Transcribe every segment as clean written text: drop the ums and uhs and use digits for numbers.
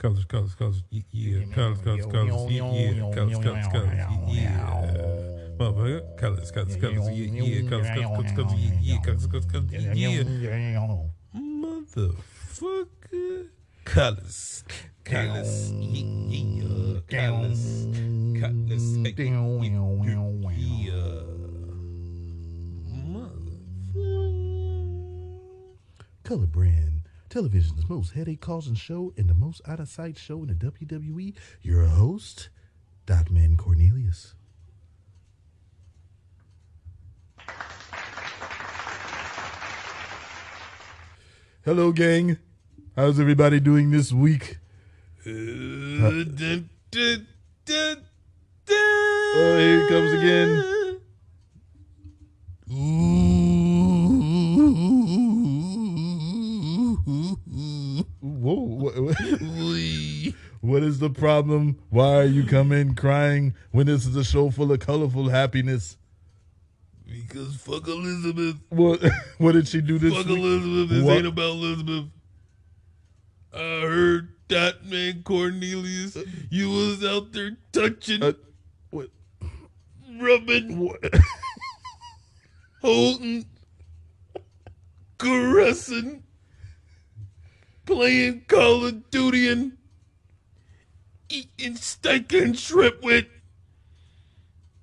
Colors, yeah. Colors, yeah. Colors, yeah. Motherfucker, colors, yeah. Colors, yeah. Colors, yeah. Motherfucker. Colors, yeah. Colors, yeah. Color Brand Television's most headache-causing show and the most out-of-sight show in the WWE. Your host, Dotman Cornelius. Hello, gang. How's everybody doing this week? Oh, here he comes again. Whoa. What is the problem? Why are you coming crying when this is a show full of colorful happiness? Because fuck Elizabeth. What did she do this fuck week? Elizabeth. This ain't about Elizabeth. I heard Dotman Cornelius. You was out there touching. What? Rubbing. What? Holding. Caressing. Playing Call of Duty and eating steak and shrimp with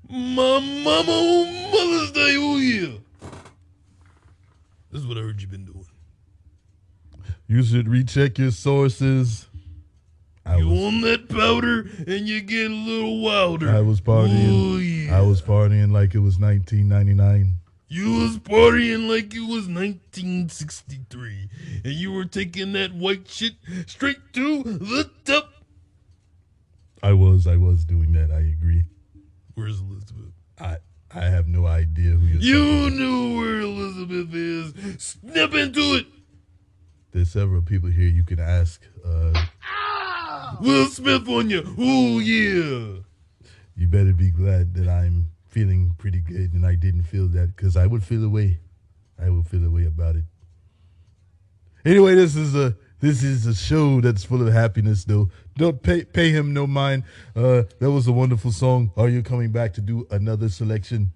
my mama on Mother's Day. Oh, yeah. This is what I heard you've been doing. You should recheck your sources. You on that powder and you get a little wilder. I was partying. Oh, yeah. I was partying like it was 1999. You was partying like it was 1963. And you were taking that white shit straight to the top. I was doing that. I agree. Where's Elizabeth? I have no idea who you're You knew where Elizabeth is. Snap into it. There's several people here you can ask. Will Smith on you. Oh, yeah. You better be glad that I'm feeling pretty good and I didn't feel that, because I would feel away. I would feel away about it. Anyway, this is a show that's full of happiness, though. Don't pay him no mind. That was a wonderful song. Are you coming back to do another selection?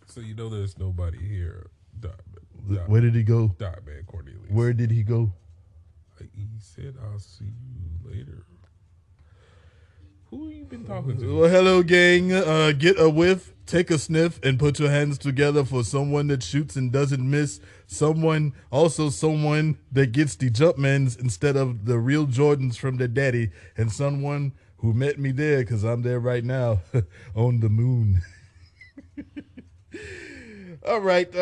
So you know there's nobody here. Where did he go? Dotman Cornelius. Where did he go? He said, I'll see you later. Who you been talking to? Well, hello, gang. Get a whiff, take a sniff, and put your hands together for someone that shoots and doesn't miss. Someone that gets the Jumpmans instead of the real Jordans from their daddy. And someone who met me there, because I'm there right now, on the moon. All right,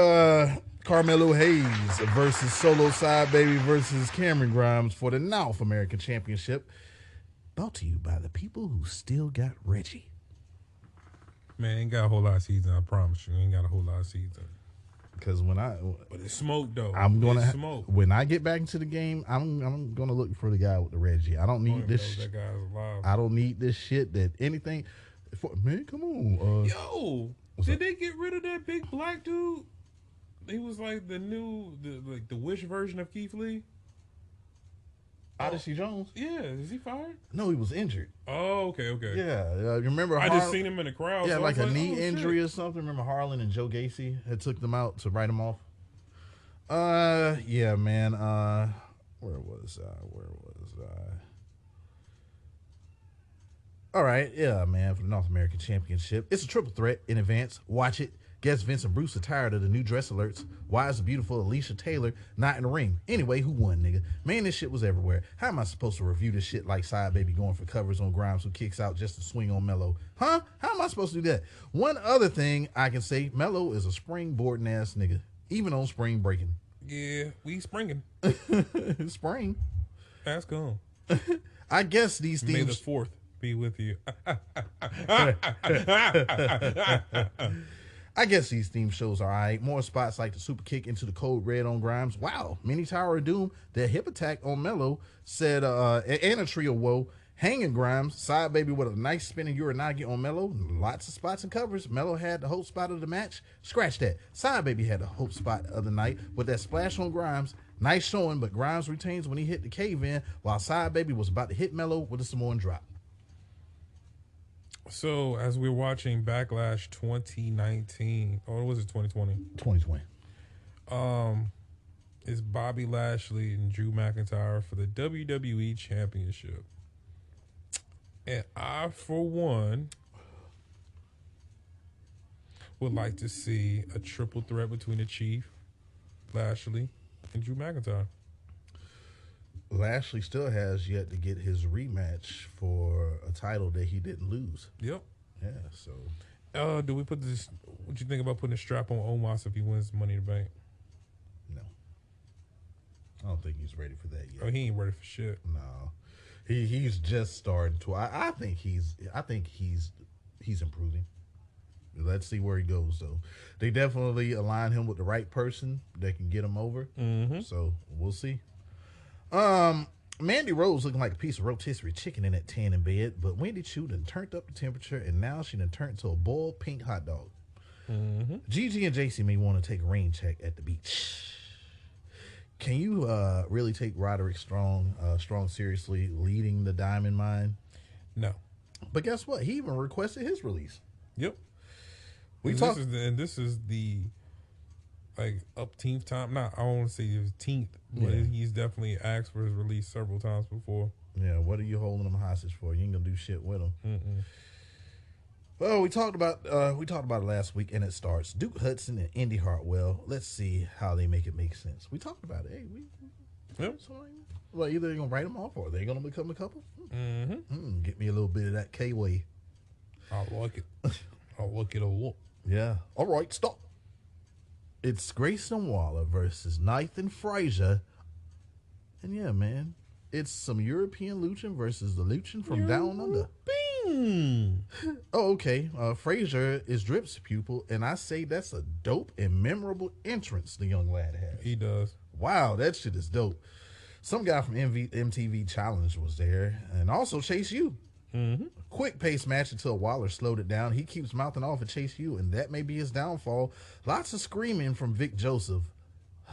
Carmelo Hayes versus Solo Side Baby versus Cameron Grimes for the North American Championship. Brought to you by the people who still got Reggie. Man, ain't got a whole lot of season, I promise you. Ain't got a whole lot of season. Because but it's smoke though. Smoke. When I get back into the game, I'm gonna look for the guy with the Reggie. I don't need this. That guy's alive. I don't need this shit. That anything. Man, come on. Yo, did they get rid of that big black dude? He was like the Wish version of Keith Lee. Odyssey Jones? Yeah, is he fired? No, he was injured. Oh, okay. Yeah, you remember? I just seen him in the crowd. Yeah, so like a knee injury or something. Remember Harlan and Joe Gacy had took them out to write them off? Yeah, man. Where was I? All right, yeah, man, for the North American Championship. It's a triple threat in advance. Watch it. Guess Vince and Bruce are tired of the new dress alerts. Why is the beautiful Alicia Taylor not in the ring? Anyway, who won, nigga? Man, this shit was everywhere. How am I supposed to review this shit like Side Baby going for covers on Grimes who kicks out just to swing on Mello? Huh? How am I supposed to do that? One other thing I can say, Mello is a springboarding ass nigga, even on spring breaking. Yeah, we springing. Spring. Ask him. I guess these things... May the 4th be with you. I guess these theme shows are all right. More spots like the super kick into the Code Red on Grimes. Wow. Mini Tower of Doom. The hip attack on Mello said, and a trio woe. Hanging Grimes. Side Baby with a nice spinning Uranagi on Mello. Lots of spots and covers. Mello had the hope spot of the match. Scratch that. Side Baby had the hope spot of the night with that splash on Grimes. Nice showing, but Grimes retains when he hit the cave-in, while Side Baby was about to hit Mello with a Samoan drop. So, as we're watching Backlash 2019, or was it 2020? 2020. It's Bobby Lashley and Drew McIntyre for the WWE Championship. And I, for one, would like to see a triple threat between the Chief, Lashley, and Drew McIntyre. Lashley still has yet to get his rematch for a title that he didn't lose. Yep. Yeah, so. Do we put this? What you think about putting a strap on Omos if he wins Money in the Bank? No. I don't think he's ready for that yet. Oh, he ain't ready for shit. No. He's just starting to. I think he's improving. Let's see where he goes, though. They definitely align him with the right person that can get him over. Mm-hmm. So we'll see. Mandy Rose looking like a piece of rotisserie chicken in that tan in bed, but Wendy Chu done turned up the temperature, and now she done turned to a boiled pink hot dog. Mm-hmm. Gigi and JC may want to take a rain check at the beach. Can you really take Roderick Strong seriously leading the Diamond Mine? No. But guess what? He even requested his release. Yep. This is the like upteenth time. Not I don't want to say his 10th, but he's definitely asked for his release several times before. Yeah, what are you holding him hostage for? You ain't gonna do shit with him. Mm-mm. Well, we talked about it last week, and it starts Duke Hudson and Indy Hartwell. Let's see how they make it make sense. We talked about it. Hey, Yep. Well, either they're gonna write them off or they're gonna become a couple. Mm-hmm. Get me a little bit of that K-Way. I like it. I like it a lot. Yeah. All right, stop. It's Grayson Waller versus Nathan Frazier. And yeah, man, it's some European Luchin versus the Luchin from Down Under. Oh, okay. Frazier is Drip's pupil, and I say that's a dope and memorable entrance the young lad has. He does. Wow, that shit is dope. Some guy from MTV Challenge was there, and also Chase U. Mm-hmm. Quick pace match until Waller slowed it down. He keeps mouthing off at Chase U, and that may be his downfall. Lots of screaming from Vic Joseph.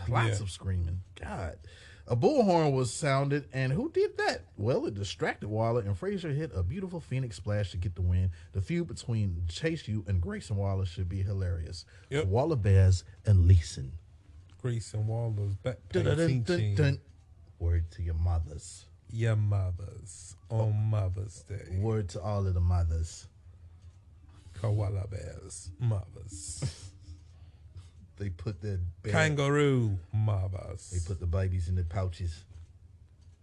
Lots of screaming. God. A bullhorn was sounded, and who did that? Well, it distracted Waller, and Frazier hit a beautiful Phoenix splash to get the win. The feud between Chase U and Grayson Waller should be hilarious. Yep. Waller Bears and Leeson. Grayson Waller's back. Word to your mothers. Your mothers on Mother's Day. Word to all of the mothers. Koala bears, mothers. They put their Kangaroo, mothers. They put the babies in the pouches.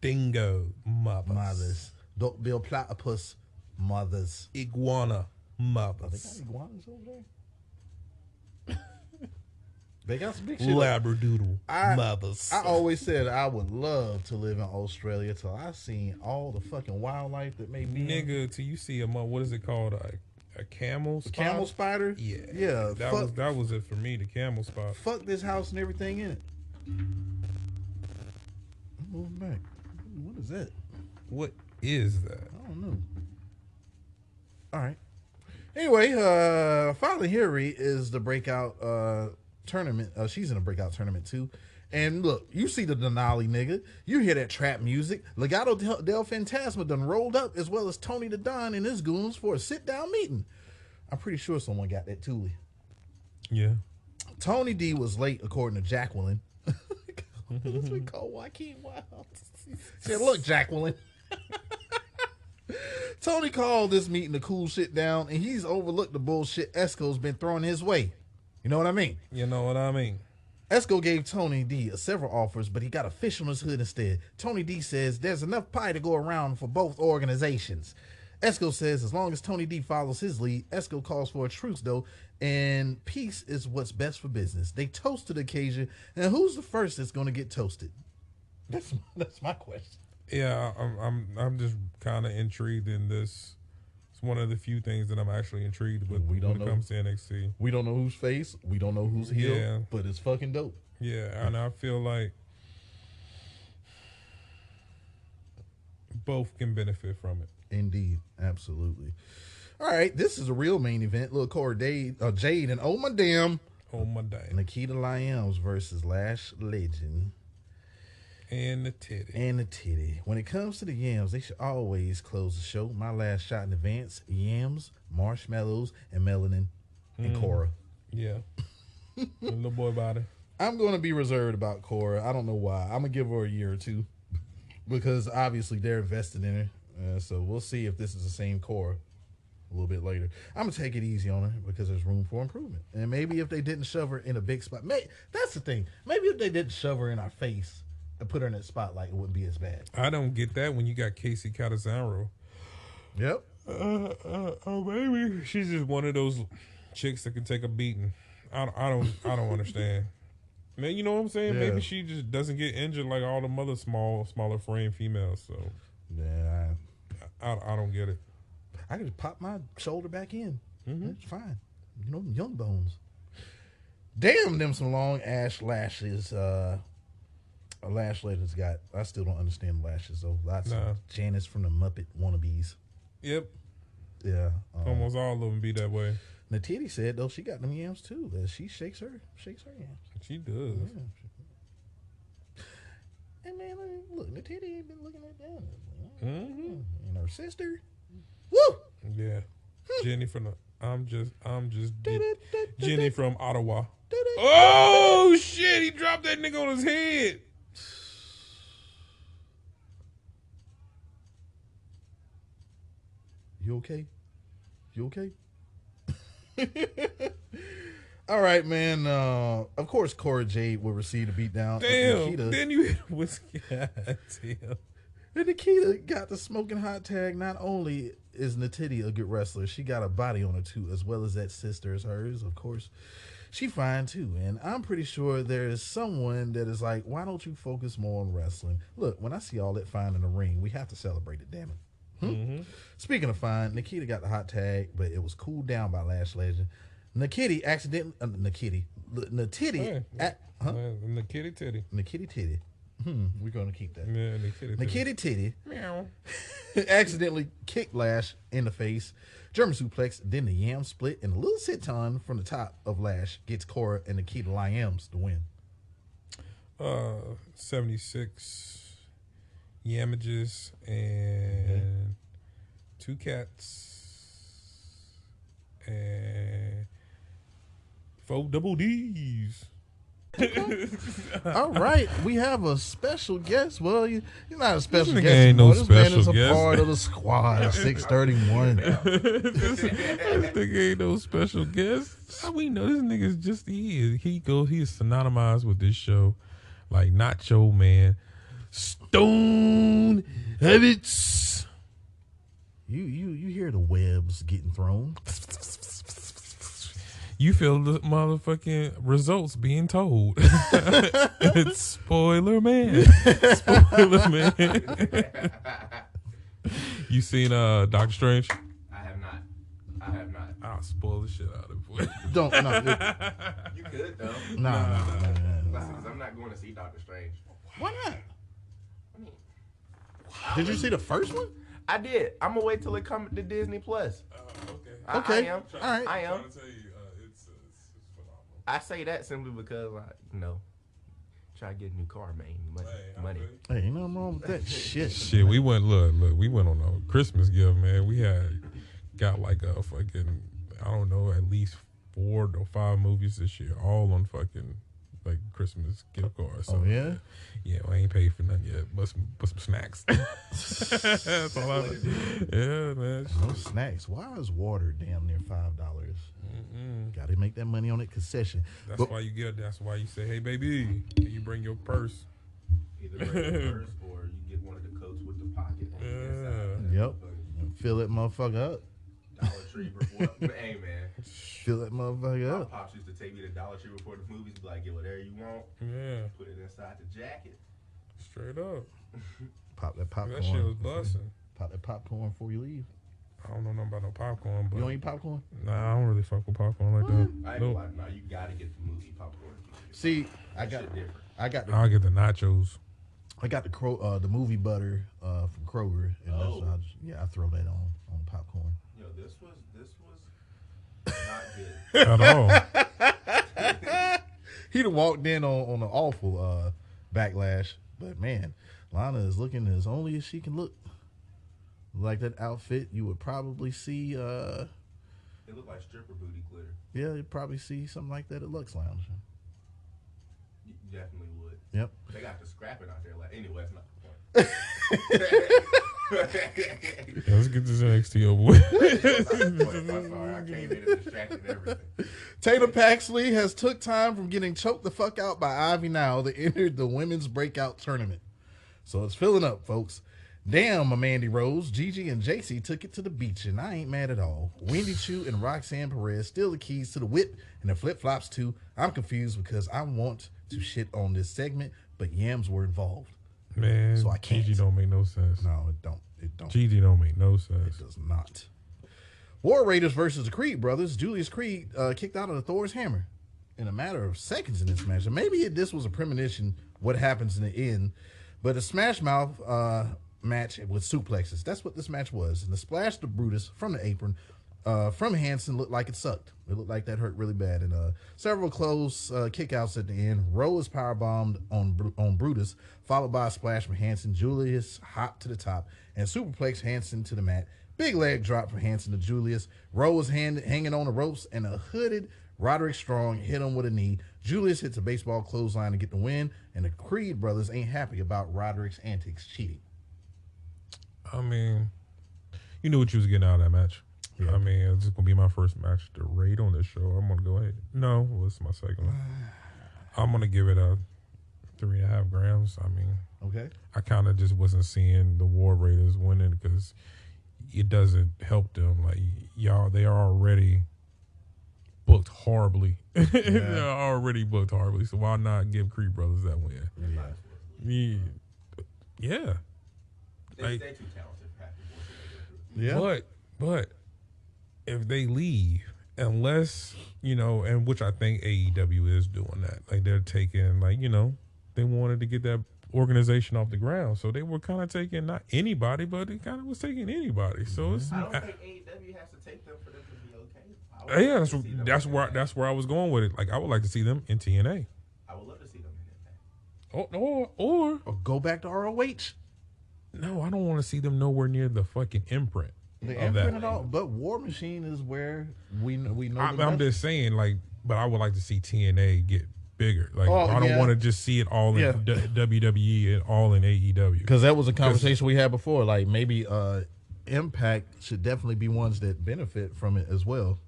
Dingo, mothers. Duckbill platypus, mothers. Iguana, mothers. Oh, they got iguanas over there? They got some big shit. Labradoodle, mothers. I always said I would love to live in Australia till I seen all the fucking wildlife that may be. Nigga, till you see what is it called? A camel spider? Camel spider? Yeah. That was it for me, the camel spider. Fuck this house and everything in it. I'm moving back. What is that? What is that? I don't know. All right. Anyway, Finally Hillary is the Breakout tournament. She's in a Breakout tournament too. And look, you see the Denali nigga. You hear that trap music. Legado del Fantasma done rolled up, as well as Tony the Don and his goons for a sit-down meeting. I'm pretty sure someone got that Thule. Yeah. Tony D was late, according to Jacqueline. That's what we call Joaquin Wild. She said, look, Jacqueline. Tony called this meeting a cool shit down, and he's overlooked the bullshit Esco's been throwing his way. You know what I mean? You know what I mean. Esco gave Tony D several offers, but he got a fish on his hood instead. Tony D says there's enough pie to go around for both organizations. Esco says as long as Tony D follows his lead, Esco calls for a truce though, and peace is what's best for business. They toasted the occasion, and who's the first that's going to get toasted? That's my question. Yeah, I'm just kind of intrigued in this. It's one of the few things that I'm actually intrigued with when it comes to NXT. We don't know who's face, we don't know who's heel, but it's fucking dope. Yeah, and I feel like both can benefit from it. Indeed, absolutely. All right, this is a real main event. Little Corey Jade and oh my damn Nikita Lyons versus Lash Legend. And the titty. And the titty. When it comes to the yams, they should always close the show. My last shot in advance: yams, marshmallows, and melanin, and Cora. Yeah. Little boy body. I'm going to be reserved about Cora. I don't know why. I'm going to give her a year or two because obviously they're invested in her. So we'll see if this is the same Cora a little bit later. I'm going to take it easy on her because there's room for improvement. And maybe if they didn't shove her in a big spot, that's the thing. Maybe if they didn't shove her in our face and put her in that spotlight, it wouldn't be as bad. I don't get that when you got Casey Catanzaro. Yep. Maybe she's just one of those chicks that can take a beating. I don't understand. Man, you know what I'm saying? Yeah. Maybe she just doesn't get injured like all the other smaller frame females. So Yeah. I don't get it. I can just pop my shoulder back in. Mm-hmm. It's fine. You know, young bones. Damn them some long ash lashes. Lash Legends got. I still don't understand lashes though. Lots of Janice from the Muppet wannabes. Yep. Yeah. Almost all of them be that way. Natiti said though she got them yams too. She shakes her yams. She does. Yeah. And man, look, Natiti ain't been looking at that. Mm-hmm. And her sister. Woo! Yeah. Jenny from the I'm just Jenny from Ottawa. Oh shit, he dropped that nigga on his head. You okay? You okay? All right, man. Of course, Cora Jade will receive the beatdown. Damn. Then you hit whiskey. Damn. And Nikita got the smoking hot tag. Not only is Natiti a good wrestler, she got a body on her too, as well as that sister is hers, of course. She fine too. And I'm pretty sure there is someone that is like, why don't you focus more on wrestling? Look, when I see all that fine in the ring, we have to celebrate it, damn it. Mm-hmm. Speaking of fine, Nikita got the hot tag, but it was cooled down by Lash Legend. Nikita accidentally, Nikita Titty. We're gonna keep that. Yeah, Nikita Titty Meow. accidentally kicked Lash in the face. German suplex, then the yam split, and a little sit-on from the top of Lash gets Cora and Nikita Lyams to win. 76 yamages and 2 cats and 4 double D's. All right, we have a special guest. Well, you're not a special guest. Ain't no this special man is a guest. part of the squad. 631. This nigga ain't no special guest. How we know this nigga's just he is synonymized with this show like Nacho Man, Stone Habits. You hear the webs getting thrown. You feel the motherfucking results being told. It's Spoiler Man. Spoiler Man. You seen Doctor Strange? I have not. I'll spoil the shit out of it for you. Don't no. You could though. No. Because I'm not going to see Doctor Strange. Why not? Did you see the first one? I did. I'm gonna wait till it comes to Disney Plus. Okay. Okay. I am. All right. I am. I'm trying to tell you, it's phenomenal. I say that simply because try to get a new car, man. Money. Hey, ain't nothing wrong with that shit. Shit, we went we went on a Christmas gift, man. We got like a fucking, I don't know, at least 4 to 5 movies this year, all on fucking like Christmas gift cards. So, Oh yeah? Yeah, I ain't paid for nothing yet, but some snacks. That's all I. Yeah, man. No snacks. Why is water damn near $5? Got to make that money on that concession. That's why you get. That's why you say, "Hey, baby, can you bring your purse?" Either bring your purse or you get one of the coats with the pocket. Yep. Fill that motherfucker up. Dollar Tree before. Hey man. Fill that motherfucker My up. pops used to take me to Dollar Tree before the movies. Be like, get whatever you want. Yeah, Put it inside the jacket. straight up. Pop that popcorn. That shit was busting. Pop that popcorn before you leave. I don't know nothing about no popcorn, but You don't eat popcorn? nah, I don't really fuck with popcorn like that. I ain't Nope. gonna lie. No, you gotta get the movie popcorn. See, I That got shit different. I'll get the nachos. the movie butter from Kroger, and Oh. I throw that on popcorn. Yo, this was not good. At all. He done walked in on an awful backlash But man, Lana is looking as only as she can look. Like that outfit, you would probably see. It looked like stripper booty glitter. Yeah, you'd probably see something like that at Lux Lounge. You definitely would. Yep. They got the scrapping out there. Like anyway, that's not the point. Yeah, let's get this NXT over with. I'm sorry, I came in and distracted everything. Tatum Paxley has took time from getting choked the fuck out by Ivy Now to enter the women's breakout tournament. So it's filling up, folks. Damn, Mandy Rose, Gigi, and JC took it to the beach, and I ain't mad at all. Wendy Chu and Roxanne Perez steal the keys to the whip and the flip-flops too. I'm confused because I want to shit on this segment, but yams were involved. Man, So I can't. Gigi don't make no sense. No, it don't. It don't. Gigi don't make no It sense. does not. War Raiders versus the Creed brothers. Julius Creed kicked out of the Thor's hammer in a matter of seconds in this match. And maybe this was a premonition what happens in the end. But a Smash Mouth match with suplexes. That's what this match was. And the splash to Brutus from the apron from Hansen looked like it sucked. It looked like that hurt really bad. And several close kickouts at the end. Rose powerbombed on Brutus, followed by a splash from Hansen. Julius hopped to the top and superplexed Hansen to the mat. Big leg drop from Hansen to Julius. Rose hanging on the ropes, and a hooded Roderick Strong hit him with a knee. Julius hits a baseball clothesline to get the win, and the Creed brothers ain't happy about Roderick's antics cheating. I mean, you knew what you was getting out of that match. Yeah. I mean, it's just going to be my first match to rate on this show. I'm going to go ahead. No, well, it's my second one. I'm going to give it a 3.5 grams. I mean, Okay. I kind of just wasn't seeing the War Raiders winning because it doesn't help them. Like, y'all, they are already booked horribly. They're already booked horribly. So why not give Creed brothers that win? Yeah. They're Like, too talented for half the bullshit they go through. Yeah. But if they leave, unless, and which I think AEW is doing that. Like, they're taking, they wanted to get that organization off the ground. So they were kind of taking not anybody, but it kind of was taking anybody. So it's... I don't think AEW has to take them for them to be okay. Yeah, that's where I was going with it. Like, I would like to see them in TNA. I would love to see them in Impact. Or Or go back to ROH. no, I don't want to see them nowhere near the fucking imprint. The of that. imprint and all, but War Machine is where we know. I'm just saying, but I would like to see TNA get bigger. Like, I don't want to just see it all in WWE and all in AEW. Because that was a conversation we had before. Like, maybe Impact should definitely be ones that benefit from it as well.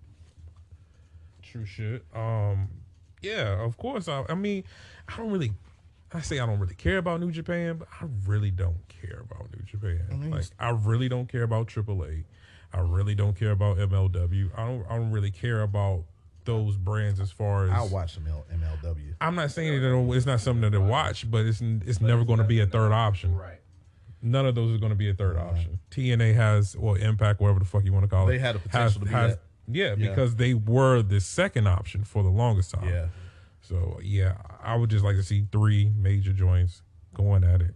True shit. Yeah, of course. I mean, I don't really care about New Japan, but I really don't care about New Japan. I really don't care about AAA. I really don't care about MLW. I don't really care about those brands as far as... I'll watch some MLW. I'm not saying that it's not something to watch, but it's never going to be a third option. Right. None of those are going to be a third option. TNA has, or Impact, whatever the fuck you want to call it. They had the potential to be that. Yeah, because they were the second option for the longest time. Yeah. So, yeah, I would just like to see 3 major joints going at it.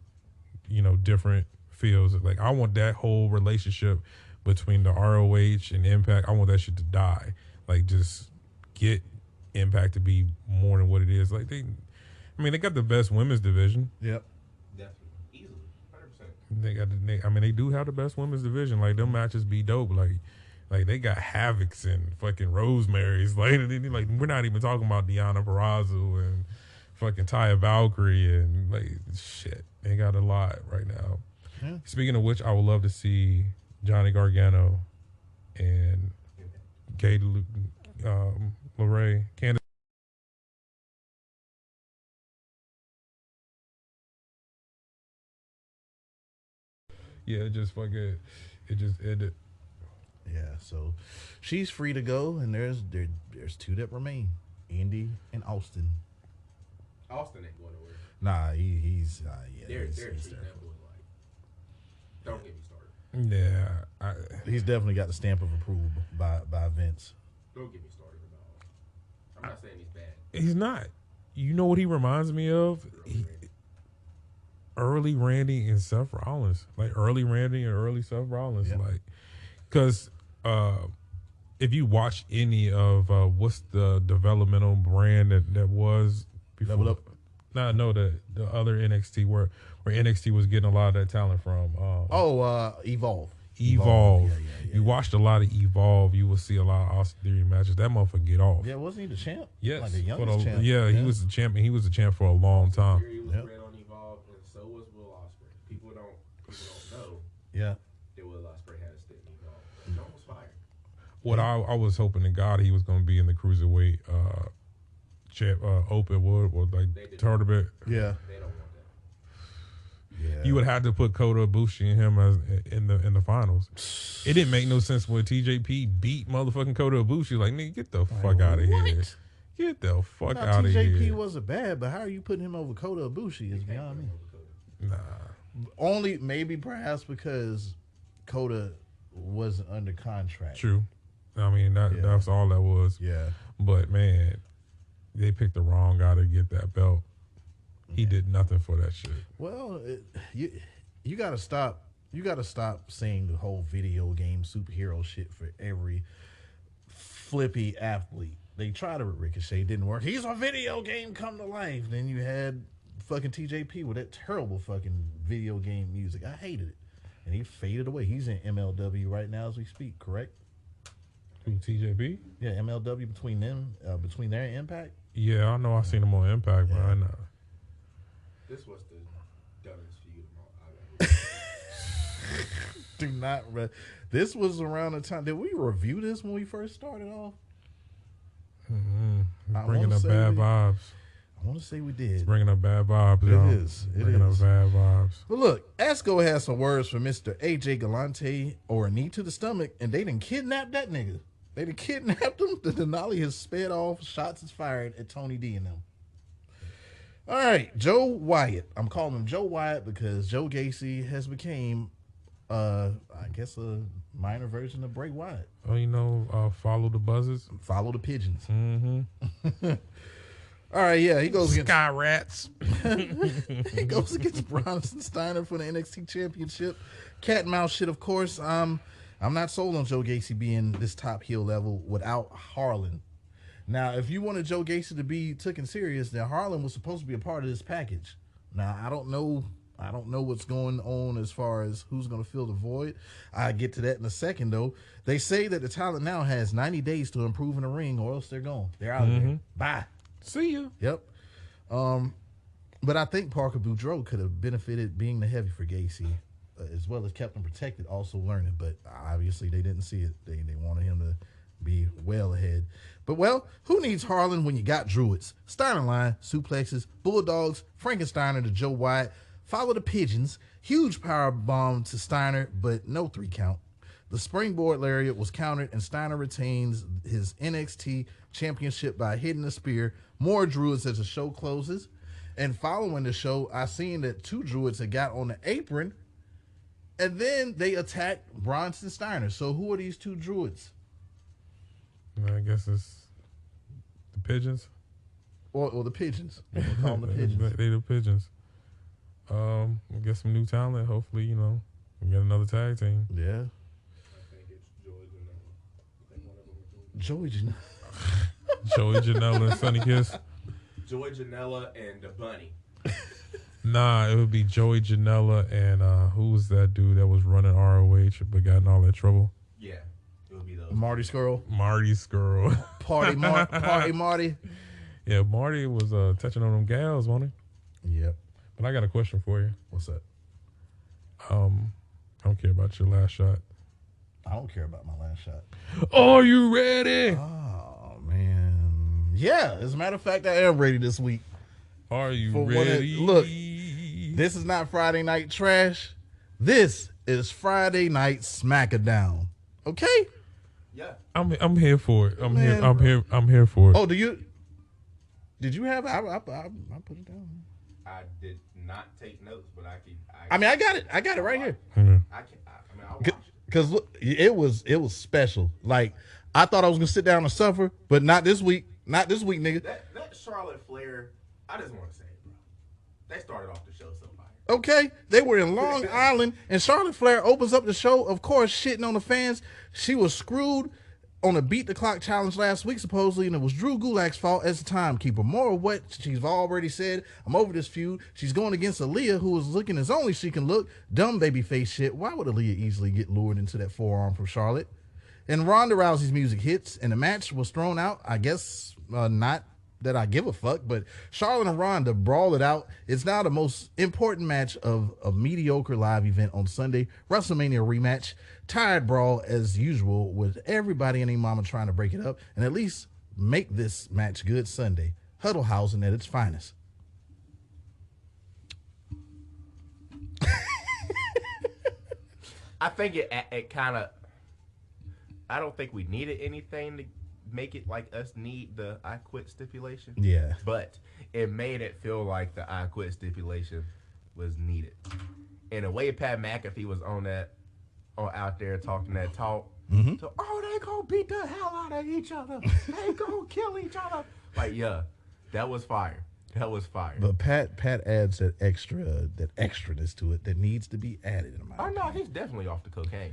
Different feels. Like, I want that whole relationship between the ROH and Impact. I want that shit to die. Like, just get Impact to be more than what it is. Like, they got the best women's division. Yep. Definitely. Easily. 100%. They do have the best women's division. Like, them matches be dope. Like they got Havocs and fucking Rosemary's. Like we're not even talking about Deonna Purrazzo and fucking Taya Valkyrie and shit. They got a lot right now. Yeah. Speaking of which, I would love to see Johnny Gargano and Kate LeRae, Candice. Yeah, it just ended. Yeah, so she's free to go, and there's 2 that remain, Indy and Austin. Austin ain't going nowhere. Nah, he's They're he's treating there. that boy like. Don't get me started. Yeah, He's definitely got the stamp of approval by Vince. Don't get me started about. I'm not saying he's bad. he's not. You know what he reminds me of? Early Randy and Seth Rollins, like early Randy and early Seth Rollins, Yep. because if you watch any of what's the developmental brand that was before? Level Up? Nah, no, the other NXT where NXT was getting a lot of that talent from. Evolve. Evolve. Yeah. You watched a lot of Evolve. You will see a lot of Austin Theory matches. That motherfucker get off. Yeah, wasn't he the champ? Yes. Like the youngest champ. Yeah, he was the champ, and he was the champ for a long time. Theory was bred on Evolve, and so was Will Ospreay. People don't know. Yeah. That Will Ospreay had a stint in Evolve. He's almost fired. What I was hoping to God he was going to be in the cruiserweight open wood like tournament. Yeah. They don't want that. Yeah. You would have to put Kota Ibushi and him as in the finals. It didn't make no sense when TJP beat motherfucking Kota Ibushi. Like, nigga, get the fuck out of here. Get the fuck out of here. TJP wasn't bad, but how are you putting him over Kota Ibushi is beyond me. Nah. Only maybe perhaps because Kota wasn't under contract. True. I mean, that's all that was. Yeah. But, man, they picked the wrong guy to get that belt. He did nothing for that shit. Well, you got to stop. You got to stop saying the whole video game superhero shit for every flippy athlete. They tried to Ricochet, didn't work. He's a video game come to life. Then you had fucking TJP with that terrible fucking video game music. I hated it. And he faded away. He's in MLW right now as we speak, correct? Who, TJP? Yeah, MLW between them, between their Impact. Yeah, I know I seen him on Impact, but I know. This was the dumbest feud I've ever Do not. This was around the time. Did we review this when we first started off? Bringing up bad vibes. I want to say we did. Bringing up bad vibes, It y'all. is. It Bringing is. up bad vibes. But look, Esco has some words for Mr. AJ Galante or a knee to the stomach, and they done kidnapped that nigga. They done kidnapped him. The Denali has sped off. Shots is fired at Tony D and them. All right, Joe Wyatt. I'm calling him Joe Wyatt because Joe Gacy has became, I guess, a minor version of Bray Wyatt. Oh, you know, follow the buzzers. Follow the pigeons. Mm-hmm. All right, yeah, he goes against Sky Rats. he goes against Bronson Steiner for the NXT Championship. Cat and mouse shit, of course. I'm not sold on Joe Gacy being this top heel level without Harlan. Now, if you wanted Joe Gacy to be taken serious, then Harlan was supposed to be a part of this package. Now, I don't know what's going on as far as who's going to fill the void. I'll get to that in a second, though. They say that the talent now has 90 days to improve in the ring, or else they're gone. They're out of there. Bye. See ya. Yep. But I think Parker Boudreaux could have benefited being the heavy for Gacy, as well as kept him protected, also learning. But obviously they didn't see it. They wanted him to be well ahead. But, well, who needs Harlan when you got Druids? Steiner line, suplexes, Bulldogs, Frankensteiner to Joe Wyatt, follow the pigeons, huge power bomb to Steiner, but no 3 count. The springboard lariat was countered, and Steiner retains his NXT championship by hitting the spear. More Druids as the show closes. And following the show, I seen that 2 Druids had got on the apron, and then they attacked Bronson Steiner. So who are these 2 Druids? I guess it's the pigeons. Or the pigeons. We'll call them the pigeons. They the pigeons. We'll get some new talent. Hopefully, you know, we get another tag team. Yeah. I think it's Joey Janela. Joey Janela. Joey Janela and Sonny Kiss. Joey Janela and the Bunny. Nah, it would be Joey Janela and who was that dude that was running ROH but got in all that trouble? Yeah, it would be those. Marty Skrull. Marty Skrull. Party Marty. Yeah, Marty was touching on them gals, wasn't he? Yep. But I got a question for you. What's that? I don't care about your last shot. I don't care about my last shot. Are you ready? Oh, man. Yeah, as a matter of fact, I am ready this week. Are you For ready? look, this is not Friday Night Trash. This is Friday Night Smackdown. Okay? Yeah. I'm here for it. I'm Man, here for it. Oh, did you have I put it down. I did not take notes, but I can. I mean, I got it right here. I'll watch it. Cause look, it was special. Like, I thought I was gonna sit down and suffer, but not this week. Not this week, nigga. That Charlotte Flair, I just want to say it, bro. They started off the show so fire. Okay, they were in Long Island, and Charlotte Flair opens up the show, of course, shitting on the fans. She was screwed on a beat the clock challenge last week, supposedly, and it was Drew Gulak's fault as the timekeeper. More of what she's already said. I'm over this feud. She's going against Aaliyah, who is looking as only she can look. Dumb baby face shit. Why would Aaliyah easily get lured into that forearm from Charlotte? And Ronda Rousey's music hits, and the match was thrown out. I guess not that I give a fuck, but Charlotte and Ronda brawl it out. It's now the most important match of a mediocre live event on Sunday. WrestleMania rematch. Tired brawl as usual, with everybody and their mama trying to break it up and at least make this match good Sunday. Huddlehausen at its finest. I think it kind of. I don't think we needed anything to make it like us need the I quit stipulation. Yeah. But it made it feel like the I quit stipulation was needed. In a way, Pat McAfee was out there talking that talk. Mm-hmm. So, they gonna beat the hell out of each other. They gonna kill each other. Like, yeah, that was fire. That was fire. But Pat adds that extraness to it that needs to be added. In my no, he's definitely off the cocaine.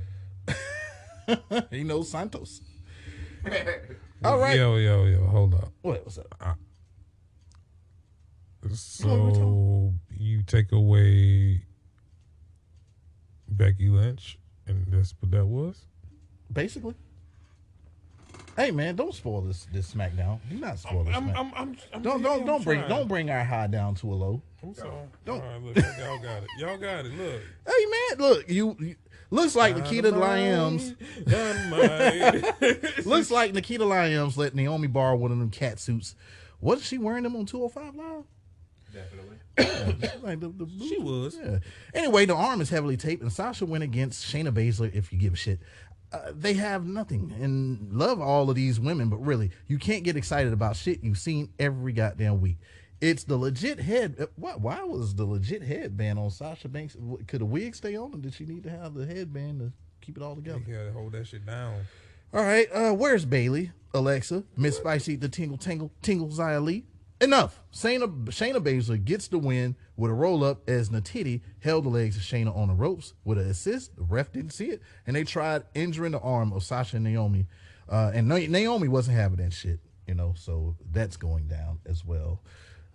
He knows Santos. All right. Yo, hold up. What's up? So you take away Becky Lynch, and that's what that was? Basically. Hey man, don't spoil this SmackDown. Do not spoil this. Don't bring our high down to a low. I'm sorry. Don't. All right, look, y'all got it. Y'all got it. Look. Hey man, look, you looks like Nikita Lyons. Looks like Nikita Lyons let Naomi borrow one of them cat suits. Wasn't she wearing them on 205 Live? Definitely. Like She was. Yeah. Anyway, the arm is heavily taped, and Sasha went against Shayna Baszler. If you give a shit, they have nothing, and love all of these women, but really, you can't get excited about shit you've seen every goddamn week. It's the legit head. Why was the legit headband on Sasha Banks? Could a wig stay on, or did she need to have the headband to keep it all together? You gotta hold that shit down. All right, where's Bailey, Alexa, Miss Spicy, the Tingle, Xia Li? Enough. Shayna Baszler gets the win with a roll-up as Natiti held the legs of Shayna on the ropes with an assist. The ref didn't see it, and they tried injuring the arm of Sasha and Naomi. And Naomi wasn't having that shit, so that's going down as well.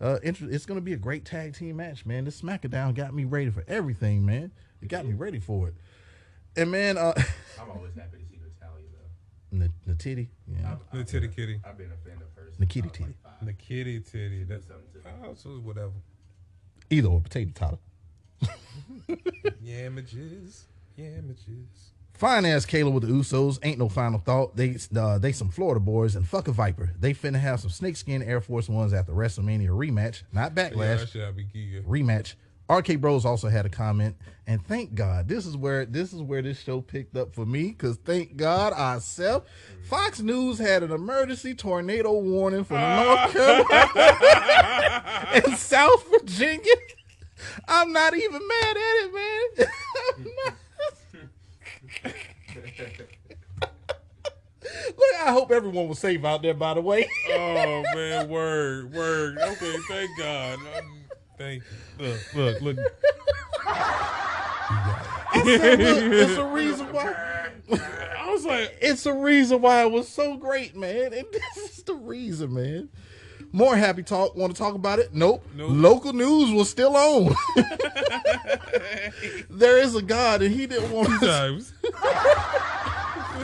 It's going to be a great tag team match, man. This SmackDown got me ready for everything, man. It got me ready for it. And, man... I'm always happy to see Natalia, though. Natiti? Yeah. The titty kitty. I've been a fan of hers. The kitty titty. The kitty titty. That's so whatever. Either or, potato totter. Yamages. Fine ass Kayla with the Usos. Ain't no final thought. They some Florida boys, and fuck a Viper. They finna have some snakeskin Air Force Ones at the WrestleMania rematch. Not Backlash. Yeah, that shit be key. Rematch. RK Bros also had a comment, and thank God this is where this show picked up for me, because thank God ourselves, Fox News had an emergency tornado warning for North Carolina and South Virginia. I'm not even mad at it, man. I'm not. Look, I hope everyone was safe out there, by the way. Oh man, word. Okay, thank God. Thank you. Look. I said, look, it's a reason why. I was like, it's a reason why it was so great, man. And this is the reason, man. More happy talk. Want to talk about it? Nope. Local news was still on. There is a God, and he didn't want us.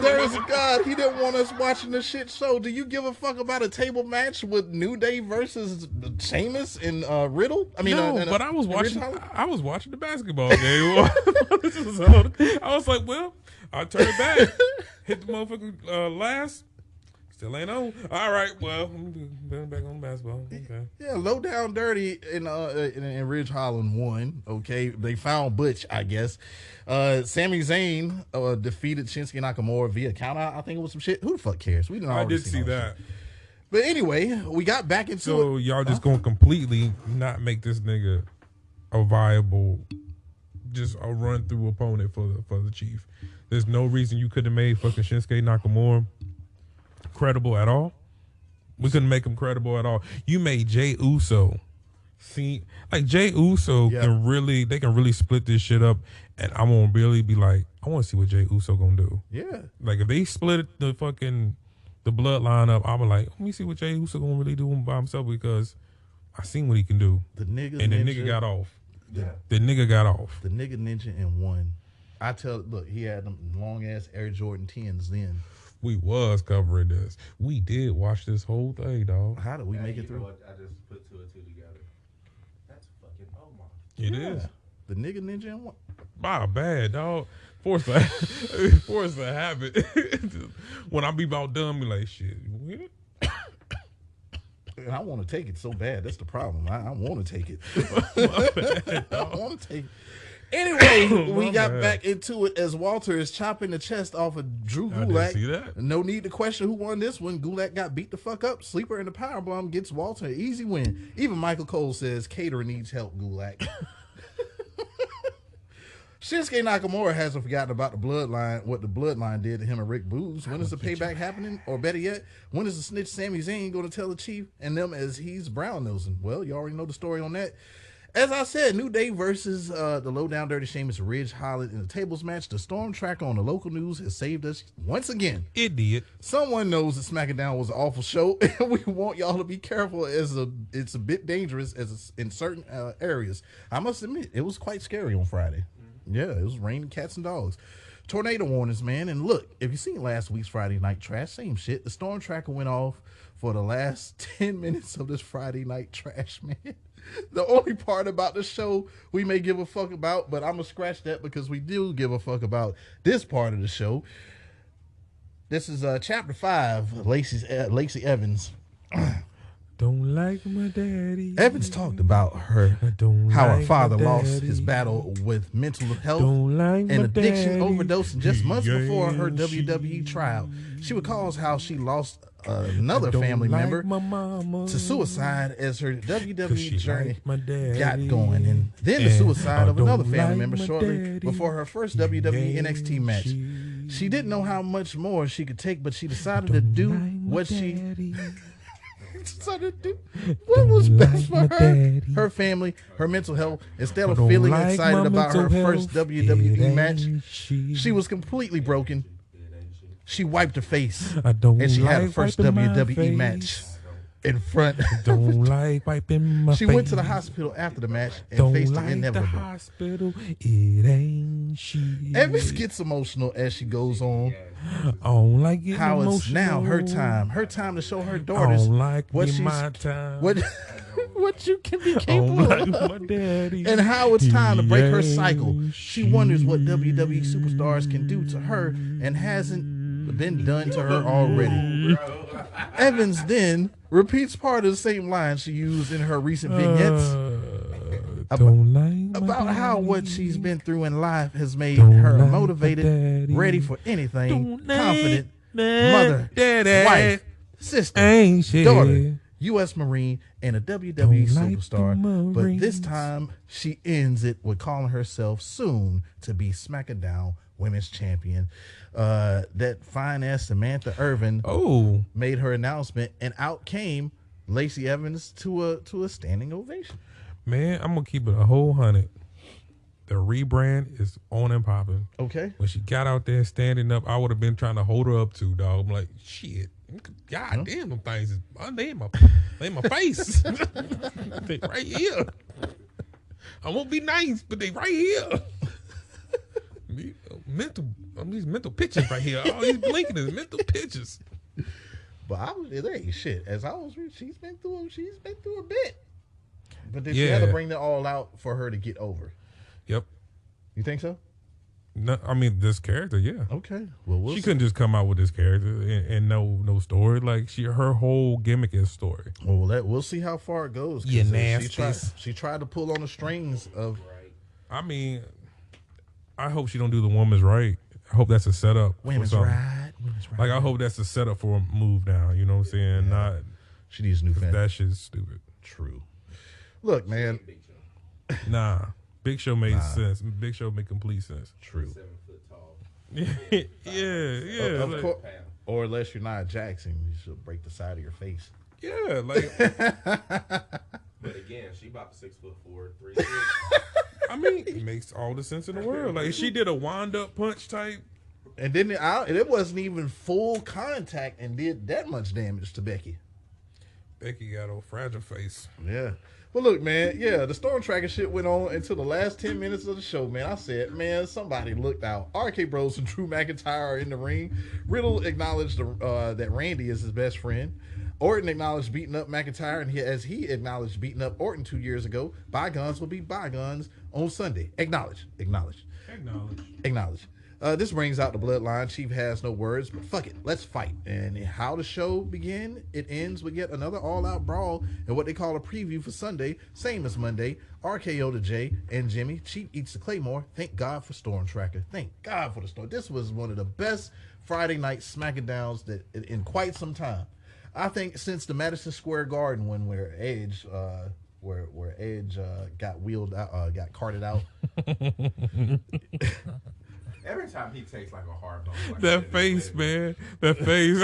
There is a God. He didn't want us watching the shit show. Do you give a fuck about a table match with New Day versus Sheamus and Riddle? I mean, no, but I was watching. I was watching the basketball game. I was like, well, I'll turn it back. Hit the motherfucker last. Still ain't on. All right, well, I'm back on basketball. Okay. Yeah, Low Down Dirty in Ridge Holland won. Okay, they found Butch, I guess. Sami Zayn defeated Shinsuke Nakamura via countout. I think it was some shit. Who the fuck cares? I did see that. Shit. But anyway, we got back into it. So y'all just gonna completely not make this nigga a viable, just a run through opponent for the Chief. There's no reason you could have made fucking Shinsuke Nakamura credible at all. We couldn't make him credible at all. You made Jey Uso Jey Uso can really split this shit up, and I won't really be like, I want to see what Jey Uso gonna do. Yeah, like if they split the fucking the bloodline up, I was like, let me see what Jey Uso gonna really do by himself because I seen what he can do. The nigga and the ninja, nigga got off. Yeah. The nigga got off. The nigga ninja and won. Look, he had them long ass Air Jordan 10s then. We was covering this. We did watch this whole thing, dog. How did we make it through? What? I just put two and two together. That's fucking Omar. It Yeah. is. The nigga ninja and one. My bad, dog. Force a habit. When I be about done, be like, shit. You want it? And I want to take it so bad. That's the problem. I want to take it. I want to take it. Anyway, we got back into it as Walter is chopping the chest off of Drew I didn't Gulak. see that. No need to question who won this one. Gulak got beat the fuck up. Sleeper in the powerbomb gets Walter an easy win. Even Michael Cole says Cater needs help, Gulak. Shinsuke Nakamura hasn't forgotten about the bloodline, what the bloodline did to him and Rick Boogs. When is the payback happening? Or better yet, when is the snitch Sami Zayn going to tell the Chief and them as he's brown nosing? Well, you already know the story on that. As I said, New Day versus the Low Down Dirty Sheamus Ridge Holland in the tables match. The Storm Tracker on the local news has saved us once again. It did. Someone knows that SmackDown was an awful show, and we want y'all to be careful as it's a bit dangerous in certain areas. I must admit, it was quite scary on Friday. Yeah, it was raining cats and dogs. Tornado warnings, man. And look, if you seen last week's Friday Night Trash, same shit. The Storm Tracker went off for the last 10 minutes of this Friday Night Trash, man. The only part about the show we may give a fuck about, but I'm going to scratch that because we do give a fuck about this part of the show. This is Chapter 5, Lacey Evans. Don't like my daddy. Evans talked about how her father lost his battle with mental health and addiction overdose just months before her WWE trial. She recalls how she lost another family member to suicide as her WWE journey got going, and then the suicide of another family member shortly before her first WWE NXT match. She didn't know how much more she could take, but she decided to do what she decided to do what was best for her family, her mental health. Instead of feeling excited about her first WWE match, she was completely broken. She wiped her face, and she had her first WWE match in front. Don't like wiping my face. She went to the hospital after the match and faced the inevitable. The hospital, it ain't she. Evans gets emotional as she goes on. I don't like it how emotional. It's now her time to show her daughters I don't like what she's my time. what you can be capable like of, my daddy. and how it's time to break her cycle. She wonders what WWE superstars can do to her and hasn't been done to her already. Evans then repeats part of the same line she used in her recent vignettes about how what she's been through in life has made her motivated, ready for anything, confident, mother, wife, sister, daughter, U.S. Marine, and a WWE superstar. But this time, she ends it with calling herself soon to be SmackDown Women's Champion. That fine ass Samantha Irvin made her announcement, and out came Lacey Evans to a standing ovation. Man, I'm gonna keep it a whole 100. The rebrand is on and popping. Okay. When she got out there standing up, I would have been trying to hold her up too, dog. I'm like, shit. God damn, them things is they in my face. They right here. I won't be nice, but they right here. These mental pictures right here. All these blinking is mental pictures. But it ain't shit. As I was reading, she's been through a bit. But then she had to bring it all out for her to get over. Yep. You think so? No, I mean this character, yeah. Okay. Well, she couldn't just come out with this character and no story. Like her whole gimmick is story. Well, we'll see how far it goes. Yeah, nasty. She tried to pull on the strings of. I mean, I hope she don't do the woman's right. I hope that's a setup. Women's right. Like I hope that's a setup for a move now. You know what I'm saying? Yeah. Not she needs a new fan. That shit's stupid. True. Look, man. Nah. Big Show made sense. Big Show made complete sense. True. 7 foot tall. yeah. Of course. Or unless you're not Jackson, you should break the side of your face. Yeah, like. But again, she about 6'4", 3'6". I mean, it makes all the sense in the world. Like she did a wind up punch type And then it wasn't even full contact and did that much damage to Becky. Becky got a fragile face. Yeah. But look, man, the Storm Tracker shit went on until the last 10 minutes of the show, man. I said, man, somebody looked out. RK Bros and Drew McIntyre are in the ring. Riddle acknowledged that Randy is his best friend. Orton acknowledged beating up McIntyre, and as he acknowledged beating up Orton 2 years ago, bygones will be bygones on Sunday. Acknowledge. This brings out the bloodline. Chief has no words, but fuck it, let's fight. And how the show began, it ends with yet another all-out brawl and what they call a preview for Sunday, same as Monday. RKO to Jay and Jimmy. Chief eats the Claymore. Thank God for Storm Tracker. Thank God for the Storm. This was one of the best Friday night Smackdowns that in quite some time. I think since the Madison Square Garden one where Edge got wheeled out, got carted out. Every time he takes like a hard bump. Like That face, man. That face.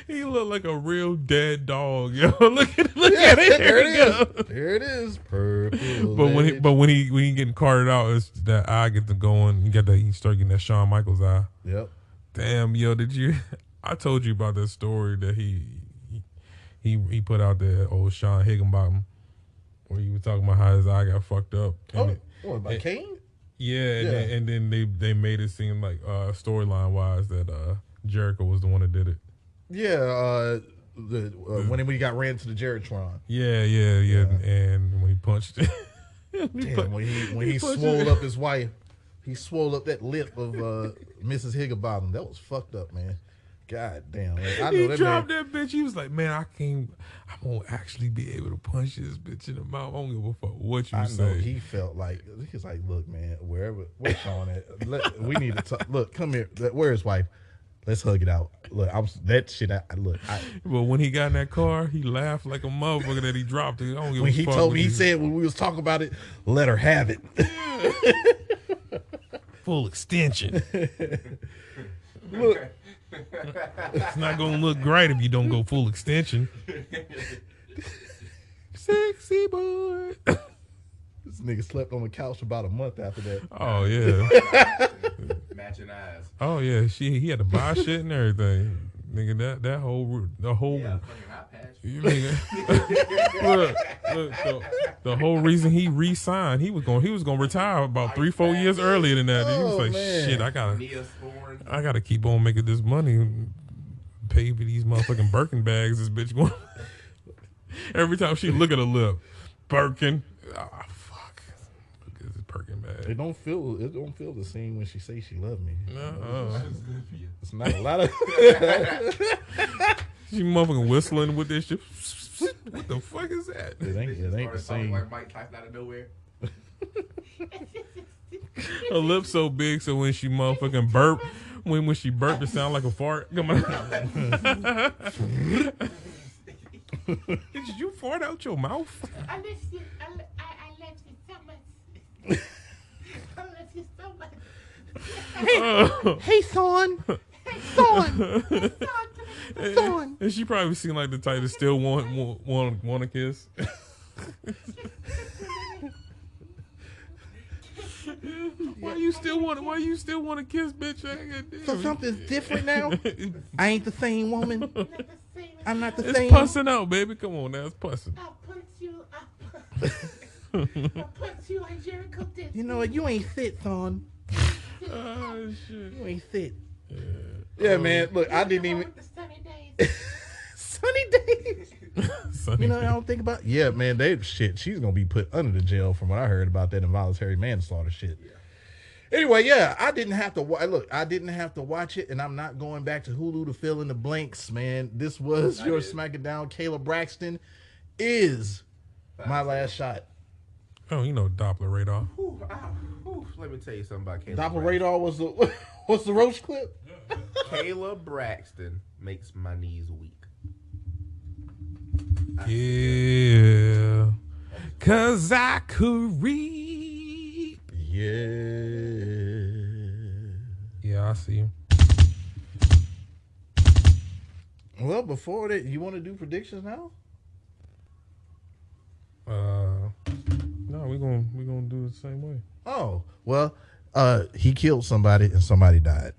He looked like a real dead dog, yo. Look at it. There it is. There it is. Purple. But when he getting carted out, it's that eye get to going. You start getting that Shawn Michaels eye. Yep. Damn, yo, did you? I told you about that story that he put out there, old Sean Higginbottom, where he was talking about how his eye got fucked up. What about Kane? Yeah, and then they made it seem like storyline wise that Jericho was the one that did it. Yeah, when he got ran to the Jeritron. Yeah, and when he punched it. When he swole up his wife, he swole up that lip of Mrs. Higginbottom. That was fucked up, man. God damn. Man. I know he that dropped man. that bitch. He was like, man, I won't actually be able to punch this bitch in the mouth. I don't give a fuck what you say. I know he felt like, he's like, look, man, where's Sean at? We need to talk. Look, come here. Where's his wife? Let's hug it out. Look, But when he got in that car, he laughed like a motherfucker that he dropped it. I don't give when a he fuck told me, he said when we was talking about it, let her have it. Full extension. Look. It's not gonna look great if you don't go full extension. Sexy boy. This nigga slept on the couch about a month after that. Oh yeah. Matching eyes. Oh yeah. He had to buy shit and everything. Nigga, the whole Yeah, fucking eye patch. nigga, look, the whole reason he re-signed, he was gonna retire about 3-4 years earlier than that. He was like, man. shit, I gotta keep on making this money and pay for these motherfucking Birkin bags. This bitch going every time she look at her lip, Birkin. Ah, fuck. Look at this Birkin bag. It don't feel the same when she say she love me. No. It's not a lot of. She motherfucking whistling with this shit. What the fuck is that? It ain't the same. Like Mike Tyson out of nowhere. Her lips so big, so when she motherfucking burp, when she burp, it sound like a fart. Come on. Did you fart out your mouth? I love you so much. I love you so much. Hey, son. Son. And she probably seemed like the type that still want to kiss. Why you still want to kiss, bitch? So something's different now. I ain't the same woman. I'm not the It's same. pussing out, baby. Come on now, it's pussing. I'll punch you like Jericho did. You know what? You ain't fit, son. Oh shit. You ain't fit. Yeah, man. Look, I didn't even. The sunny days. Sunny days. Sonny. You know, I don't think about. Yeah, man. She's gonna be put under the jail from what I heard about that involuntary manslaughter shit. Yeah. Anyway, yeah, I didn't have to watch it, and I'm not going back to Hulu to fill in the blanks, man. This was your Smackdown. Kayla Braxton is my last shot. Oh, you know Doppler radar. Let me tell you something about Kayla. Doppler radar was the roach clip. Kayla Braxton makes my knees weak. Yeah, 'cause I could read. Yeah, I see him. Well, before that, you want to do predictions now? No, we gonna do it the same way. Oh, well, he killed somebody and somebody died.